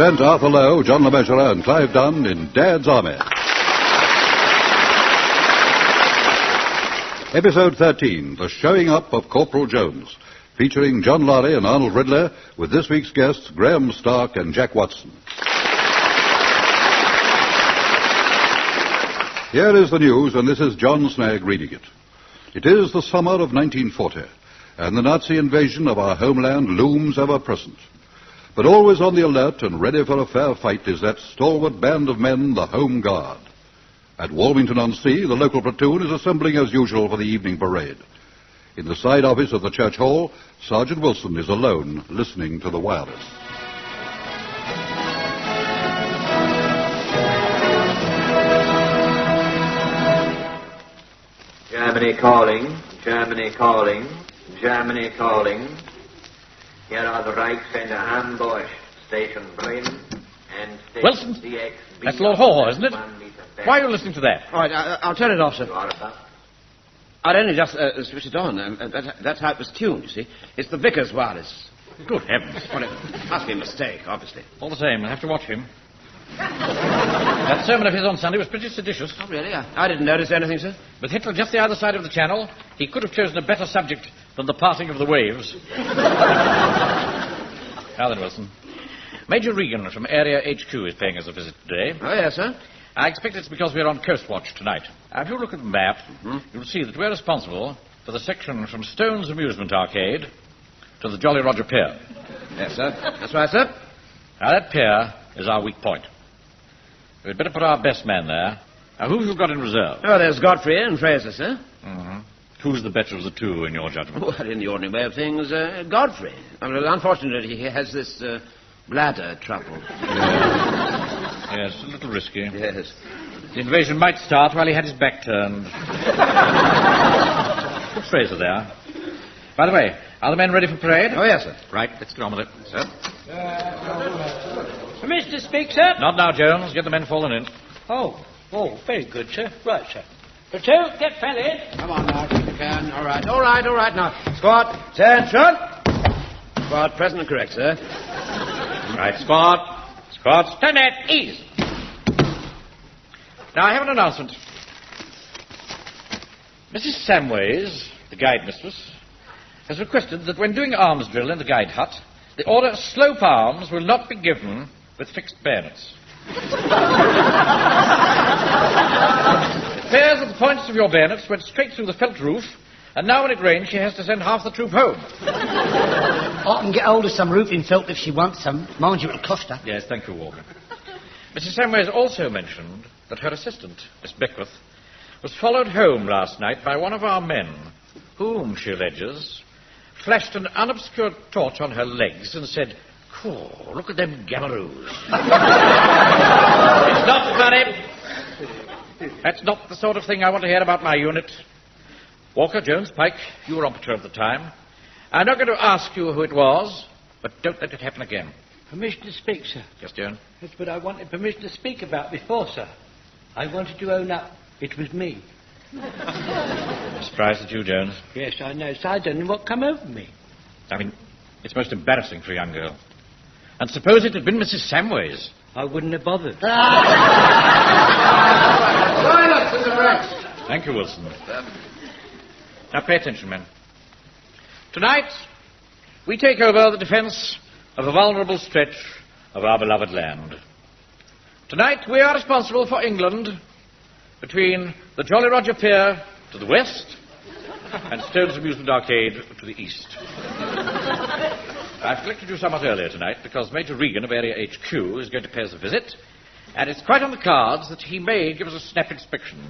present Arthur Lowe, John Le Mesurier, and Clive Dunn in Dad's Army. Episode 13, The Showing Up of Corporal Jones, featuring John Laurie and Arnold Ridler, with this week's guests Graham Stark and Jack Watson. Here is the news, and this is John Snag reading it. It is the summer of 1940, and the Nazi invasion of our homeland looms ever present. But always on the alert and ready for a fair fight is that stalwart band of men, the Home Guard. At Warmington-on-Sea, the local platoon is assembling as usual for the evening parade. In the side office of the church hall, Sergeant Wilson is alone, listening to the wireless. Germany calling, Germany calling, Germany calling. Here are the Reichsender ambush, Station Bremen and Station Wilson, DXB. that's Lord Haw, isn't it? Why are you listening to that? All right, I'll turn it off, sir. I'd only just switch it on. That's how it was tuned, you see. It's the vicar's wireless. Good heavens. Well, it must be a mistake, obviously. All the same, I'll have to watch him. That sermon of his on Sunday was pretty seditious. Oh, really? I didn't notice anything, sir. With Hitler just the other side of the channel, he could have chosen a better subject than the parting of the waves. Now then, Wilson. Major Regan from Area HQ is paying us a visit today. Oh, yes, sir. I expect it's because we're on coast watch tonight. Now, if you look at the map, you'll see that we're responsible for the section from Stone's Amusement Arcade to the Jolly Roger Pier. Yes, sir. That's right, sir. Now, that pier is our weak point. We'd better put our best man there. Now, who have you got in reserve? Oh, there's Godfrey and Fraser, sir. Mm-hmm. Who's the better of the two, in your judgment? Well, in the ordinary way of things, Godfrey. I mean, unfortunately, he has this bladder trouble. Yes, a little risky. Yes. The invasion might start while he had his back turned. Put Fraser there. By the way, are the men ready for parade? Oh, yes, sir. Right, let's get on with it. Sir? Permission to speak, sir? Not now, Jones. Get the men falling in. Oh, very good, sir. Right, sir. Platoon, get fell in. Come on now, if you can. All right. Now, squad, attention. Squad, present and correct, sir. Right, squad. Squad, stand at ease. Now, I have an announcement. Mrs. Samways, the guide mistress, has requested that when doing arms drill in the guide hut, the order slope arms will not be given with fixed bayonets. It appears that the points of your bayonets went straight through the felt roof, and now when it rains, she has to send half the troop home. I can get hold of some roofing felt if she wants some. Mind you, it'll cost her. Yes, thank you, Walker. Mrs. Samways also mentioned that her assistant, Miss Beckwith, was followed home last night by one of our men, whom, she alleges, flashed an unobscured torch on her legs and said, "Cool, look at them gamaroos." It's not funny. That's not the sort of thing I want to hear about my unit. Walker, Jones, Pike, you were on patrol at the time. I'm not going to ask you who it was, but don't let it happen again. Permission to speak, sir? Yes, Jones? That's what I wanted permission to speak about before, sir. I wanted to own up. It was me. Surprised at you, Jones. Yes, I know. So I don't know what come over me. I mean, it's most embarrassing for a young girl. And suppose it had been Mrs. Samways. I wouldn't have bothered. Silence in the ranks. Thank you, Wilson. Now, pay attention, men. Tonight, we take over the defense of a vulnerable stretch of our beloved land. Tonight, we are responsible for England between the Jolly Roger Pier to the west and Stone's Amusement Arcade to the east. I've collected you somewhat earlier tonight because Major Regan of Area HQ is going to pay us a visit, and it's quite on the cards that he may give us a snap inspection.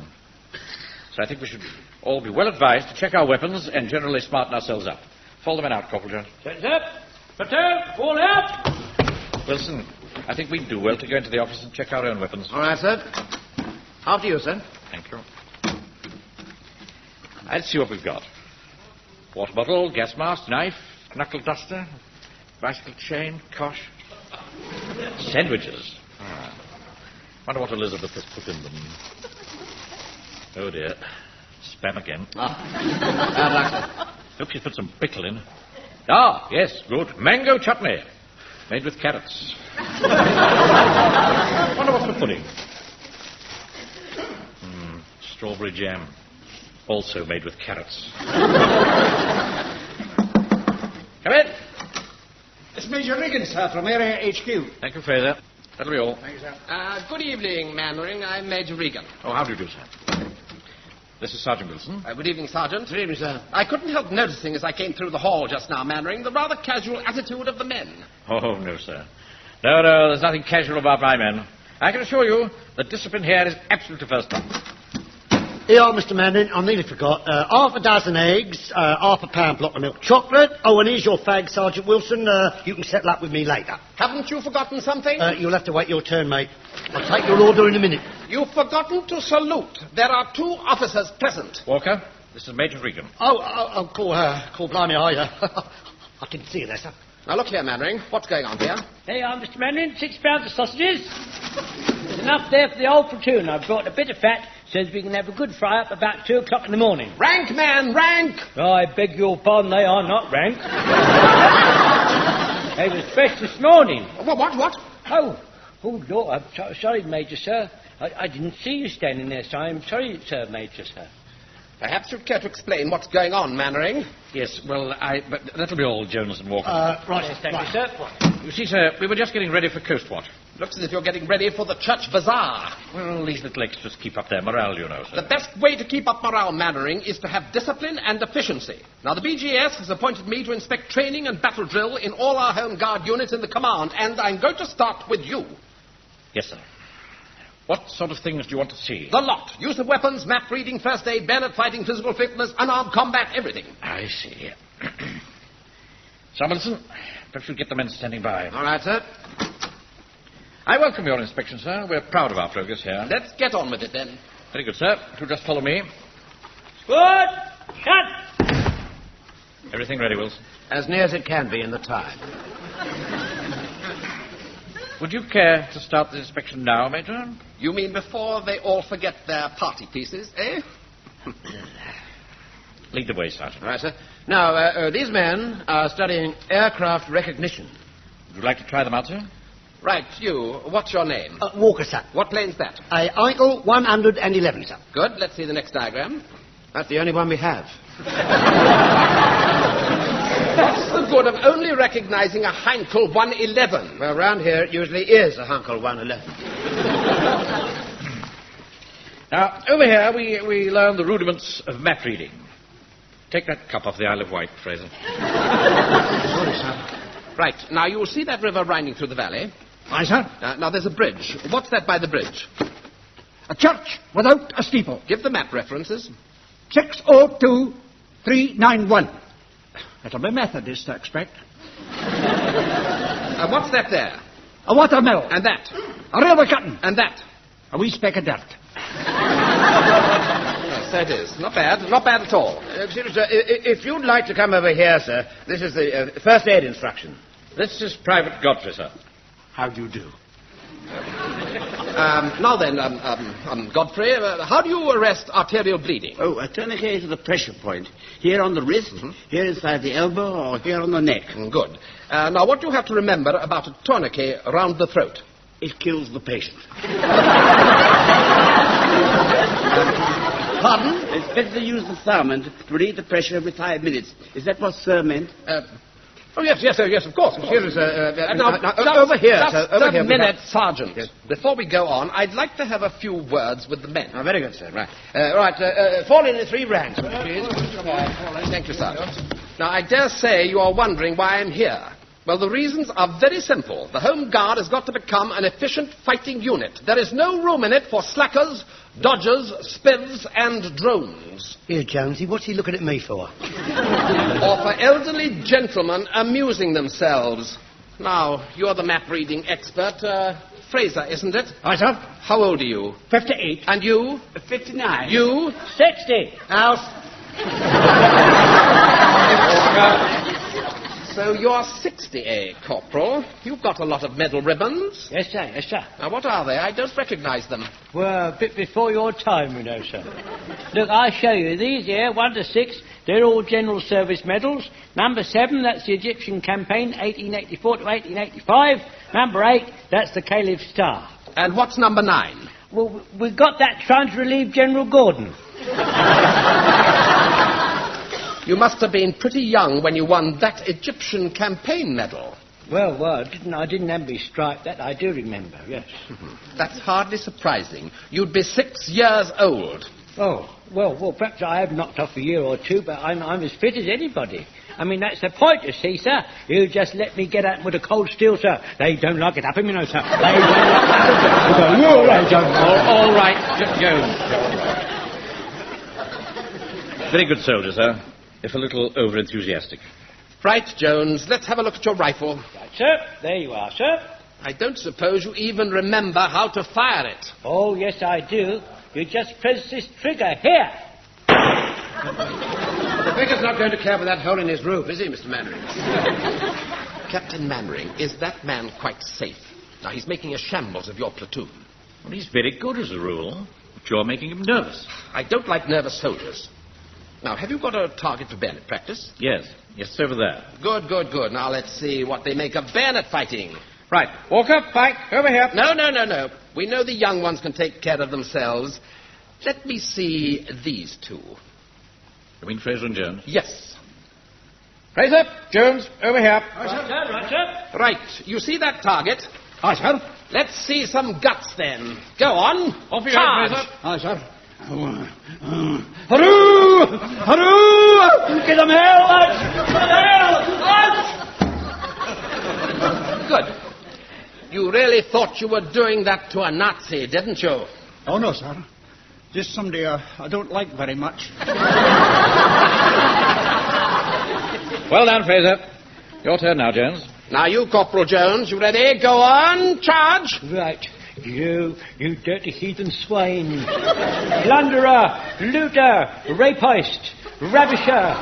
So I think we should all be well advised to check our weapons and generally smarten ourselves up. Fall the men out, Corporal Jones. Set up. Platoon, fall out. Wilson, I think we'd do well to go into the office and check our own weapons. All right, sir. After you, sir. Thank you. Let's see what we've got. Water bottle, gas mask, knife, knuckle duster, bicycle chain, kosh. Sandwiches. Wonder what Elizabeth has put in them. Oh, dear. Spam again. Bad luck, sir. Hope she's put some pickle in. Ah, yes, good. Mango chutney. Made with carrots. Wonder what's for pudding. Strawberry jam. Also made with carrots. Come in. It's Major Riggins, sir, from Area HQ. Thank you, Fraser. That'll be all. Thank you, sir. Good evening, Mannering. I'm Major Regan. Oh, how do you do, sir? This is Sergeant Wilson. Good evening, Sergeant. Good evening, sir. I couldn't help noticing as I came through the hall just now, Mannering, the rather casual attitude of the men. Oh, no, sir. No, there's nothing casual about my men. I can assure you that discipline here is absolutely first class. Here, Mr. Manning, I nearly forgot. Half a dozen eggs, half a pound block of milk chocolate. Oh, and here's your fag, Sergeant Wilson. You can settle up with me later. Haven't you forgotten something? You'll have to wait your turn, mate. I'll take your order in a minute. You've forgotten to salute. There are 2 officers present. Walker, this is Major Regan. Call blimey, I didn't see you there, sir. Now, look here, Mannering. What's going on here? There you are, Mr. Manning. 6 pounds of sausages. There's enough there for the whole platoon. I've brought a bit of fat so that we can have a good fry up about 2 o'clock in the morning. Rank, man, rank! I beg your pardon, they are not rank. They was fresh this morning. What? Oh, Lord, I'm sorry, Major, sir. I didn't see you standing there, sir. I'm sorry, sir, Major, sir. Perhaps you'd care to explain what's going on, Mannering. Yes, well, but that'll be all, Jonas and Walker. Right, Yes, thank you, sir. You see, sir, we were just getting ready for Coast Watch. Looks as if you're getting ready for the church bazaar. Well, these little extras keep up their morale, you know, sir. The best way to keep up morale, Mannering, is to have discipline and efficiency. Now, the BGS has appointed me to inspect training and battle drill in all our Home Guard units in the command, and I'm going to start with you. Yes, sir. What sort of things do you want to see? The lot. Use of weapons, map reading, first aid, bayonet fighting, physical fitness, unarmed combat, everything. I see. Samuelson, perhaps you'll get the men standing by. All right, sir. I welcome your inspection, sir. We're proud of our progress here. Let's get on with it, then. Very good, sir. You'll just follow me. Good. Shut. Everything ready, Wilson? As near as it can be in the time. Would you care to start the inspection now, Major? You mean before they all forget their party pieces, eh? Lead the way, Sergeant. All right, sir. Now, these men are studying aircraft recognition. Would you like to try them out, sir? Right, you. What's your name? Walker, sir. What plane's that? Eichel 111, sir. Good. Let's see the next diagram. That's the only one we have. What's the good of only recognizing a Heinkel 111? Well, round here it usually is a Heinkel 111. Now, over here we learn the rudiments of map reading. Take that cup off the Isle of Wight, Fraser. Sorry, sir. Right. Now, you'll see that river winding through the valley. Aye, sir. Now, there's a bridge. What's that by the bridge? A church without a steeple. Give the map references. 602391. That'll be Methodist, I expect. What's that there? A watermill. And that? A railway cutting. And that? A wee speck of dirt. Yes, that is. Not bad. Not bad at all. Excuse me, sir. If you'd like to come over here, sir, this is the first aid instruction. This is Private Godfrey, sir. How do you do? Now then, Godfrey, how do you arrest arterial bleeding? Oh, a tourniquet to the pressure point. Here on the wrist, here inside the elbow, or here on the neck. Good. Now, what do you have to remember about a tourniquet around the throat? It kills the patient. Pardon? It's better to use the thumb and to relieve the pressure every 5 minutes. Is that what Sir meant? Oh, yes, of course. Excuse me, sir. Now, over here, just sir. Over here. a minute, Sergeant. Yes. Before we go on, I'd like to have a few words with the men. Oh, very good, sir. Right. Fall in 3 ranks, please. Thank you, Sergeant. Now, I dare say you are wondering why I'm here. Well, the reasons are very simple. The Home Guard has got to become an efficient fighting unit. There is no room in it for slackers, dodgers, spivs, and drones. Here, Jonesy, what's he looking at me for? Or for elderly gentlemen amusing themselves. Now, you're the map-reading expert. Fraser, isn't it? Aye, sir. How old are you? 58. And you? 59. You? 60. House. So you're 60, eh, Corporal? You've got a lot of medal ribbons. Yes, sir. Yes, sir. Now, what are they? I don't recognize them. Well, a bit before your time, you know, sir. Look, I show you these here, 1 to 6. They're all general service medals. Number 7, that's the Egyptian campaign, 1884 to 1885. Number 8, that's the Caliph Star. And what's number 9? Well, we got that trying to relieve General Gordon. You must have been pretty young when you won that Egyptian campaign medal. Well, I didn't have me stripe. That I do remember, yes. That's hardly surprising. You'd be 6 years old. Oh, well, perhaps I have knocked off a year or two, but I'm as fit as anybody. I mean, that's the point, you see, sir. You just let me get at with a cold steel, sir. They don't lock it up, you know, sir. They don't lock it up. All right, Jones. All right, Jones. Very good soldier, sir, if a little over-enthusiastic. Right, Jones, let's have a look at your rifle. Right, sir. There you are, sir. I don't suppose you even remember how to fire it. Oh, yes, I do. You just press this trigger here. The vicar's not going to care for that hole in his roof, is he, Mr. Mannering? Captain Mannering, is that man quite safe? Now, he's making a shambles of your platoon. Well, he's very good as a rule, but you're making him nervous. I don't like nervous soldiers. Now, have you got a target for bayonet practice? Yes, it's over there. Good. Now, let's see what they make of bayonet fighting. Right, Walker, Pike, over here. No. We know the young ones can take care of themselves. Let me see these two. You mean Fraser and Jones? Yes. Fraser, Jones, over here. Right, sir. Right, you see that target? Aye, sir. Let's see some guts then. Go on. Off you go, Charge. Fraser. Aye, sir. Hurroo! Hurroo! Get them hell, lads! Good. You really thought you were doing that to a Nazi, didn't you? Oh, no, sir. Just somebody I don't like very much. Well done, Fraser. Your turn now, Jones. Now you, Corporal Jones, you ready? Go on, charge. Right. You dirty heathen swine. Plunderer, looter, rapist, ravisher,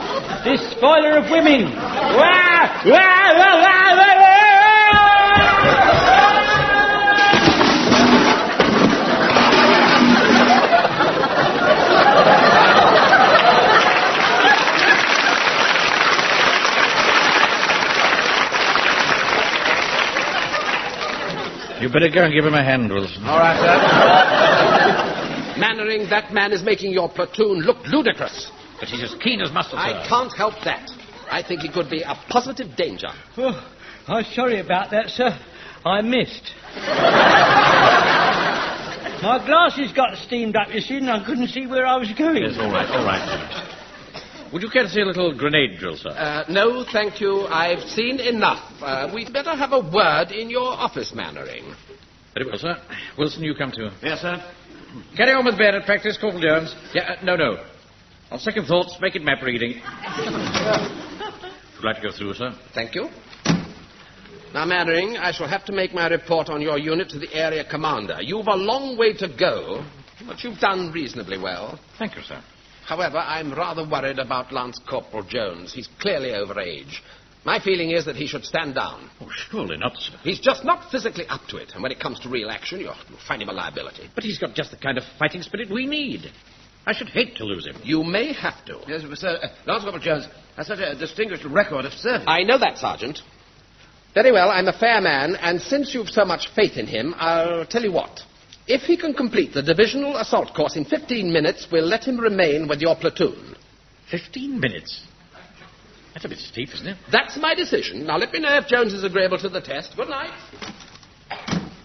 despoiler of women. Wah! Wah! Wah! Wah! Wah! Wah! You better go and give him a hand, Wilson. All right, sir. Mannering, that man is making your platoon look ludicrous. But he's as keen as mustard, sir. I can't help that. I think he could be a positive danger. Oh, I'm sorry about that, sir. I missed. My glasses got steamed up, you see, and I couldn't see where I was going. Yes, all right. Would you care to see a little grenade drill, sir? No, thank you. I've seen enough. We'd better have a word in your office, Mannering. Very well, sir. Wilson, you come too. Yes, sir. Carry on with bayonet practice, Corporal Jones. No. On second thoughts, make it map reading. Would you like to go through, sir? Thank you. Now, Mannering, I shall have to make my report on your unit to the area commander. You've a long way to go, but you've done reasonably well. Thank you, sir. However, I'm rather worried about Lance Corporal Jones. He's clearly over age. My feeling is that he should stand down. Oh, surely not, sir. He's just not physically up to it, and when it comes to real action, you'll find him a liability. But he's got just the kind of fighting spirit we need. I should hate to lose him. You may have to. Yes, sir. Lance Corporal Jones has such a distinguished record of service. I know that, Sergeant. Very well, I'm a fair man, and since you've so much faith in him, I'll tell you what. If he can complete the divisional assault course in 15 minutes, we'll let him remain with your platoon. 15 minutes? That's a bit steep, isn't it? That's my decision. Now, let me know if Jones is agreeable to the test. Good night.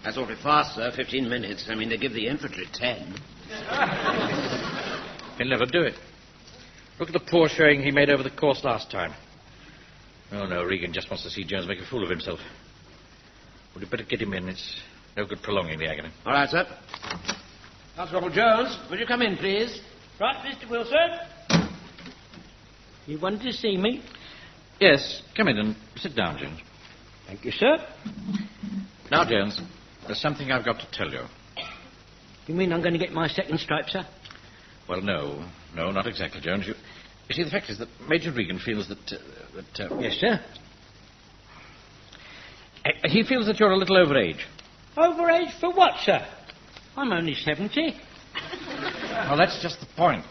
That's awfully fast, sir. 15 minutes. I mean, they give the infantry 10. He'll never do it. Look at the poor showing he made over the course last time. Oh, no, Regan just wants to see Jones make a fool of himself. Would you better get him in? It's no good prolonging the agony. All right, sir. Lance Corporal Jones, would you come in, please? Right, Mr. Wilson. You wanted to see me? Yes, come in and sit down, Jones. Thank you, sir. Now, Jones, there's something I've got to tell you. You mean I'm going to get my second stripe, sir? Well, no, not exactly, Jones. You see, the fact is that Major Regan feels that... Yes, sir. He feels that you're a little over age. Over age for what, sir? I'm only 70. Well, that's just the point,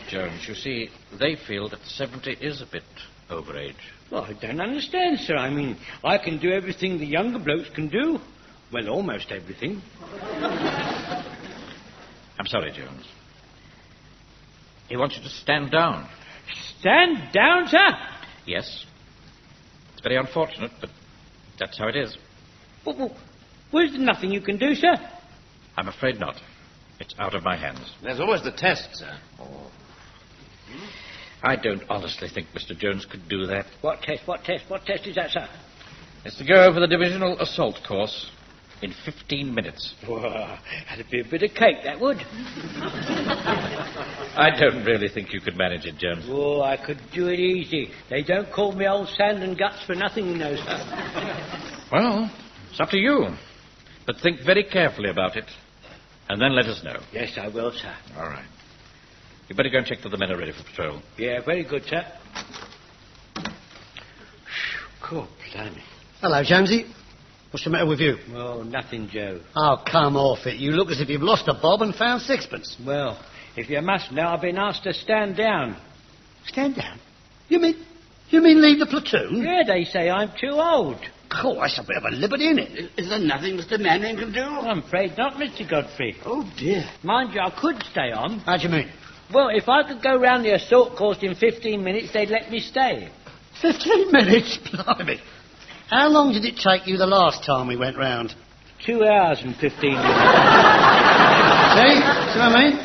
Jones. You see, they feel that 70 is a bit over age. Well, I don't understand, sir. I mean, I can do everything the younger blokes can do. Well, almost everything. I'm sorry, Jones. He wants you to stand down. Stand down, sir? Yes. It's very unfortunate, but that's how it is. Well, there's nothing you can do, sir. I'm afraid not. It's out of my hands. There's always the test, sir. I don't honestly think Mr. Jones could do that. What test? What test is that, sir? It's to go over the divisional assault course in 15 minutes. Well, that'd be a bit of cake, that would. I don't really think you could manage it, Jones. Oh, I could do it easy. They don't call me old sand and guts for nothing, you know, sir. Well, it's up to you. But think very carefully about it, and then let us know. Yes, I will, sir. All right. You better go and check that the men are ready for patrol. Yeah, very good, sir. Cool, blimey. Hello, Jonesy. What's the matter with you? Oh, nothing, Joe. Oh, come off it. You look as if you've lost a bob and found sixpence. Well, if you must know, I've been asked to stand down. Stand down? You mean leave the platoon? Yeah, they say I'm too old. Oh, that's a bit of a liberty, isn't it? Is there nothing Mr. Manning can do? I'm afraid not, Mr. Godfrey. Oh, dear. Mind you, I could stay on. How do you mean? Well, if I could go round the assault course in 15 minutes, they'd let me stay. 15 minutes? Blimey. How long did it take you the last time we went round? 2 hours and 15 minutes. See what I mean?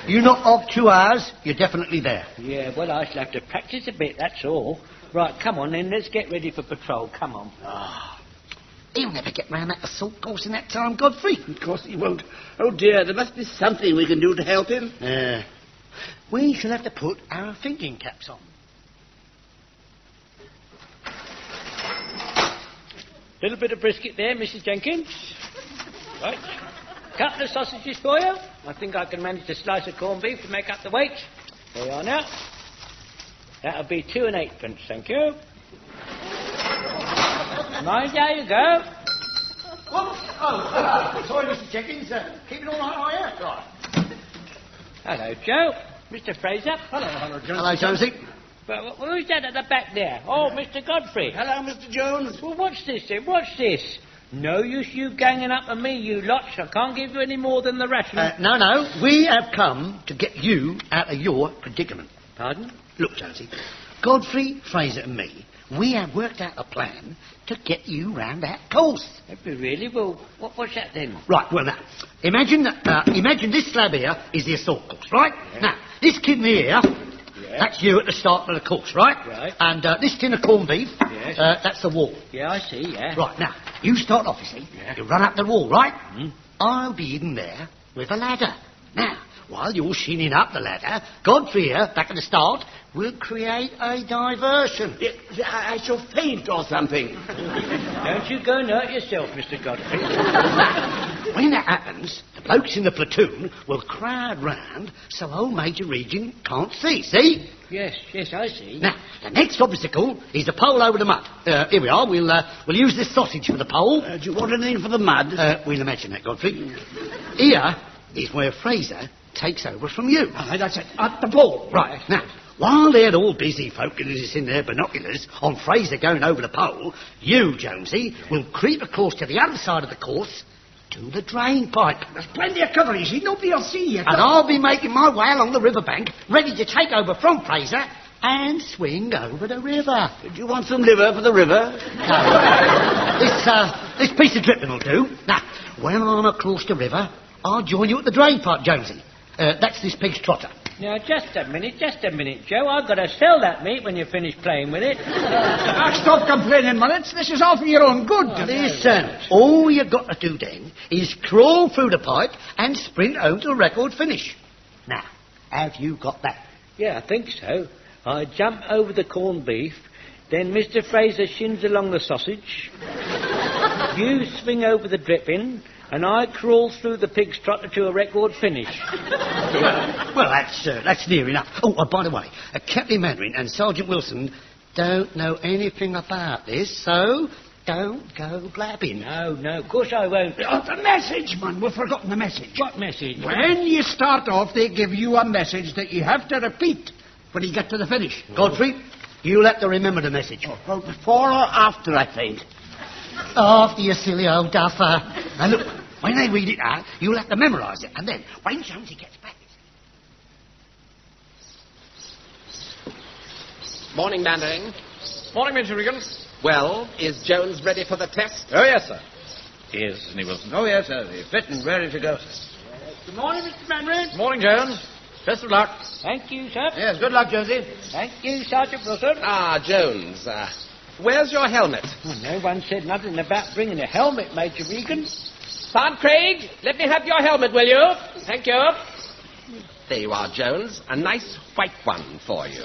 You knock off 2 hours, you're definitely there. Yeah, well, I shall have to practice a bit, that's all. Right, come on then, let's get ready for patrol. Come on. He'll never get round that assault course in that time, Godfrey. Of course he won't. Oh, dear, there must be something we can do to help him. Yeah. We shall have to put our thinking caps on. Little bit of brisket there, Mrs. Jenkins. Right. Couple of sausages for you. I think I can manage a slice of corned beef to make up the weight. There you are now. That'll be 2 and 8pence, thank you. Mind, there you go. Whoops! Oh, sorry, Mr. Jenkins. Keep it all right, are you? Right. Hello, Joe. Mr. Fraser. Hello, Jonesy. Well, who's that at the back there? Oh, Mr. Godfrey. Hello, Mr. Jones. Well, what's this then? What's this? No use you ganging up on me, you lots. I can't give you any more than the ration. No. We have come to get you out of your predicament. Pardon? Look, Jonesy. Godfrey, Fraser and me, we have worked out a plan to get you round that course. Really? Well, what's that then? Right, well, now, imagine this slab here is the assault course, right? Yeah. Now, this kidney here, that's you at the start of the course, right? Right. And this tin of corned beef, yes. That's the wall. Yeah, I see, yeah. Right, now, you start off, you see. Yeah. You run up the wall, right? Mm. I'll be in there with a ladder. Now, while you're shinning up the ladder, Godfrey here, back at the start, will create a diversion. I shall faint or something. Don't you go and hurt yourself, Mr. Godfrey. When that happens, the blokes in the platoon will crowd round so old Major Regent can't see? Yes, I see. Now, the next obstacle is the pole over the mud. Here we are. We'll use this sausage for the pole. Do you want anything for the mud? We'll imagine that, Godfrey. Here is where Fraser takes over from you. That's it. At the pole. Right. Now, while they're all busy focusing their binoculars on Fraser going over the pole, you, Jonesy, will creep across to the other side of the course to the drain pipe. There's plenty of cover, you see. Nobody will see you. And I'll be making my way along the riverbank, ready to take over from Fraser and swing over the river. Do you want some liver for the river? No. This piece of dripping will do. Now, when I'm across the river, I'll join you at the drain pipe, Jonesy. That's this pig's trotter. Now, just a minute, Joe. I've got to sell that meat when you finish playing with it. Stop complaining, Mullets. This is all for your own good. Listen, all you've got to do then is crawl through the pipe and sprint home to a record finish. Now, have you got that? Yeah, I think so. I jump over the corned beef, then Mr. Fraser shins along the sausage. You swing over the dripping, and I crawl through the pig's trotter to a record finish. Well, that's near enough. Oh, by the way, Captain Mandarin and Sergeant Wilson don't know anything about this, so don't go blabbing. No, of course I won't. The message, man. We've forgotten the message. What message? When you start off, they give you a message that you have to repeat when you get to the finish. Godfrey, You'll have to remember the message. Well, before or after I faint? After you silly old duffer. Now look, when they read it out, you'll have to memorise it. And then, when Jonesy gets back... Morning, Mannering. Morning, Major Regan. Well, is Jones ready for the test? Oh, yes, sir. He is, isn't he, Wilson? Oh, yes, sir. He's fit and ready to go, sir. Good morning, Mr. Manring. Morning, Jones. Best of luck. Thank you, sir. Yes, good luck, Jonesy. Thank you, Sergeant Wilson. Ah, Jones. Where's your helmet? Well, no one said nothing about bringing a helmet, Major Regan. Sergeant Craig, let me have your helmet, will you? Thank you. There you are, Jones. A nice white one for you.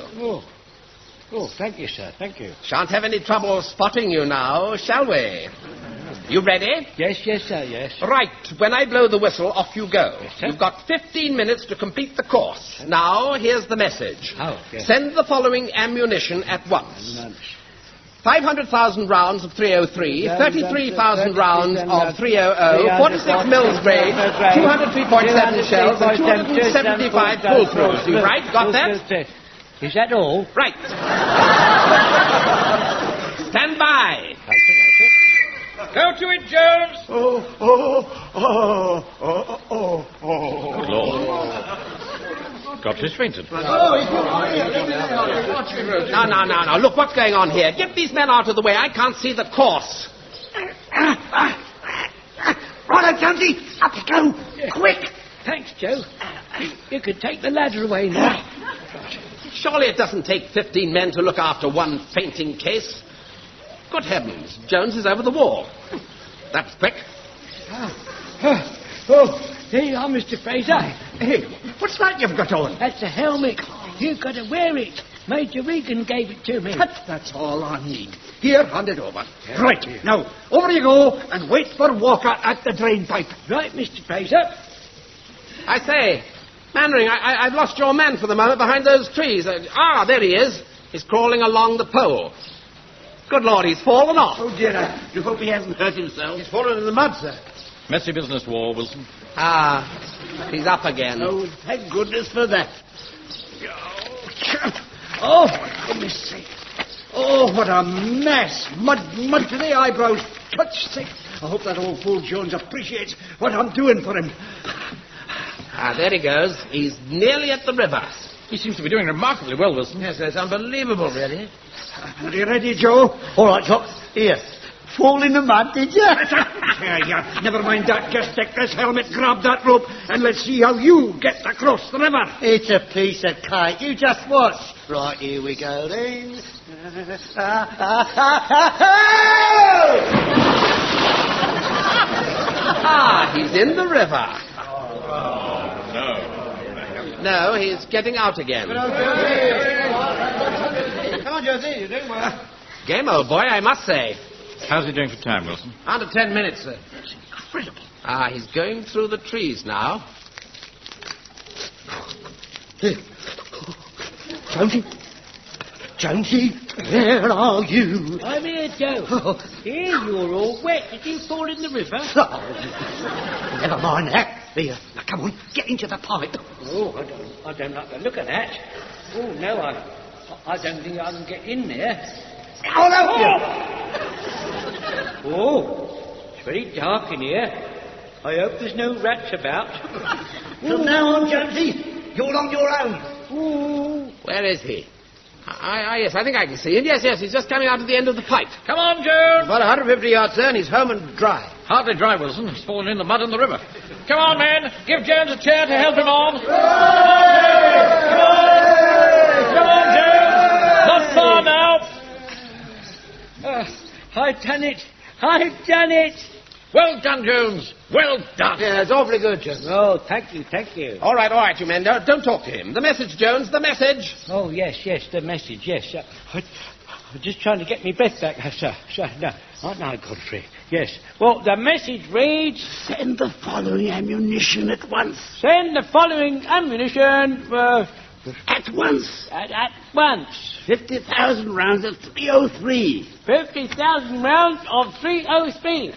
Oh, thank you, sir. Thank you. Shan't have any trouble spotting you now, shall we? You ready? Yes, sir, yes. Right. When I blow the whistle, off you go. Yes, sir. You've got 15 minutes to complete the course. Now, here's the message. Oh, yes. Send the following ammunition at once. 500,000 rounds of 303, 33,000 rounds of 300, 46 mils grade, 203.7 shells, and 275 pull-throughs. You right? Got that? Is that all? Right. Stand by. Go to it, Jones. Oh. Good Lord. Godfrey's fainted. No. Look what's going on here. Get these men out of the way. I can't see the course. Right, Jonesy, up you go. Quick. Thanks, Joe. You could take the ladder away now. Surely it doesn't take 15 men to look after one fainting case. Good heavens, Jones is over the wall. That's quick. There you are, Mr. Fraser. Hey, what's that you've got on? That's a helmet. You've got to wear it. Major Regan gave it to me. That's all I need. Here, hand it over. Right, now, over you go and wait for Walker at the drain pipe. Right, Mr. Fraser. I say, Mannering, I've lost your man for the moment behind those trees. There he is. He's crawling along the pole. Good Lord, he's fallen off. Oh, dear, I do hope he hasn't hurt himself. He's fallen in the mud, sir. Messy business, War, Wilson. He's up again. Oh, thank goodness for that. Oh, for goodness sake. Oh, what a mess. Mud to the eyebrows. Touch sick. I hope that old fool Jones appreciates what I'm doing for him. There he goes. He's nearly at the river. He seems to be doing remarkably well, Wilson. Yes, that's unbelievable, really. Are you ready, Joe? All right, Jock. Here. Fall in the mud, did you? Yeah. Never mind that. Just take this helmet, grab that rope, and let's see how you get across the river. It's a piece of cake. You just watch. Right, here we go then. He's in the river. No, he's getting out again. Come on, Josie. You're doing well. Game, old boy, I must say. how's he doing for time, Wilson? Under 10 minutes, sir. It's incredible. He's going through the trees now. Jonesy, where are you? I'm here, Joe. Here, you're all wet. Did you fall in the river? Never mind that. Here, now come on, get into the pipe. Oh, I don't like the look of that. Oh, no, I don't think I can get in there. I'll help you. Oh, it's very dark in here. I hope there's no rats about. From now on, Jonesy, you're on your own. Ooh. Where is he? Yes, I think I can see him. Yes, he's just coming out of the end of the pipe. Come on, Jones! About 150 yards, sir, and he's home and dry. Hardly dry, Wilson. He's fallen in the mud in the river. Come on, men. Give Jones a chair to help him on. Come on, Jones. Not far now. I've done it. I've done it. Well done, Jones. Well done. Yeah, it's awfully good, Jones. Oh, thank you, thank you. All right, you men. Don't talk to him. The message, Jones, the message. Oh, yes, the message, yes. I'm just trying to get my breath back, sir. No, Godfrey. Yes. Well, the message reads... Send the following ammunition at once. Send the following ammunition... At once. At once. 50,000 rounds of 303. 50,000 rounds of 303.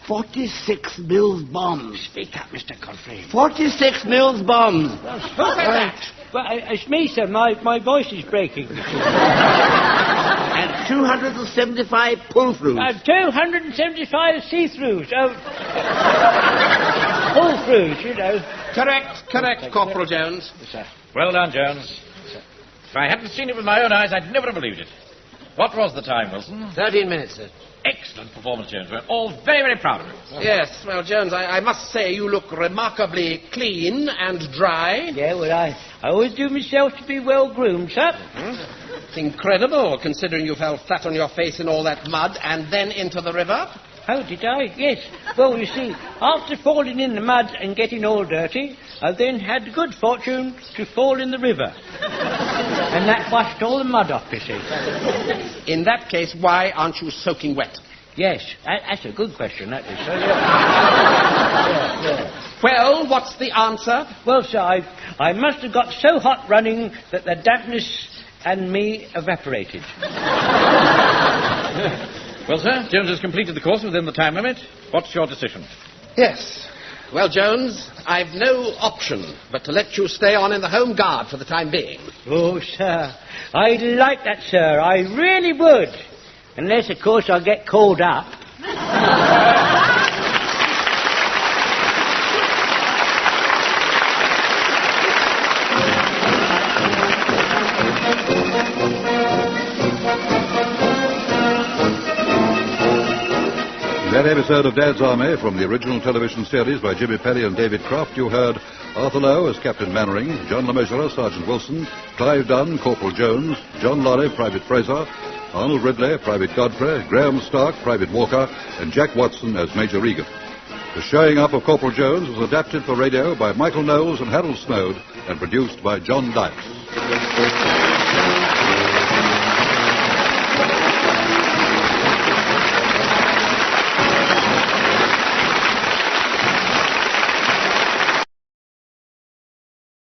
46 mils bombs. Speak up, Mr. Godfrey. 46 mils bombs. Who said that? Well, it's me, sir. My voice is breaking. And 275 pull-throughs. 275 see-throughs. Pull-throughs, you know. Correct, Corporal Jones. Yes, sir. Well done, Jones. If I hadn't seen it with my own eyes, I'd never have believed it. What was the time, Wilson? 13 minutes, sir. Excellent performance, Jones. We're all very, very proud of it. Yes, well, Jones, I must say you look remarkably clean and dry. Yeah, well, I always do myself to be well groomed, sir. It's incredible, considering you fell flat on your face in all that mud and then into the river. Oh, did I? Yes. Well, you see, after falling in the mud and getting all dirty, I then had the good fortune to fall in the river. And that washed all the mud off, you see. In that case, why aren't you soaking wet? Yes, that's a good question, that is, sir. Yeah. Well, what's the answer? Well, sir, I must have got so hot running that the dampness and me evaporated. Well, sir, Jones has completed the course within the time limit. What's your decision? Yes. Well, Jones, I've no option but to let you stay on in the Home Guard for the time being. Oh, sir, I'd like that, sir. I really would. Unless, of course, I get called up. In that episode of Dad's Army, from the original television series by Jimmy Pelly and David Croft, you heard Arthur Lowe as Captain Mannering, John LeMessurier, Sergeant Wilson, Clive Dunn, Corporal Jones, John Lorry, Private Fraser, Arnold Ridler, Private Godfrey, Graham Stark, Private Walker, and Jack Watson as Major Regan. The showing up of Corporal Jones was adapted for radio by Michael Knowles and Harold Snowd and produced by John Dykes.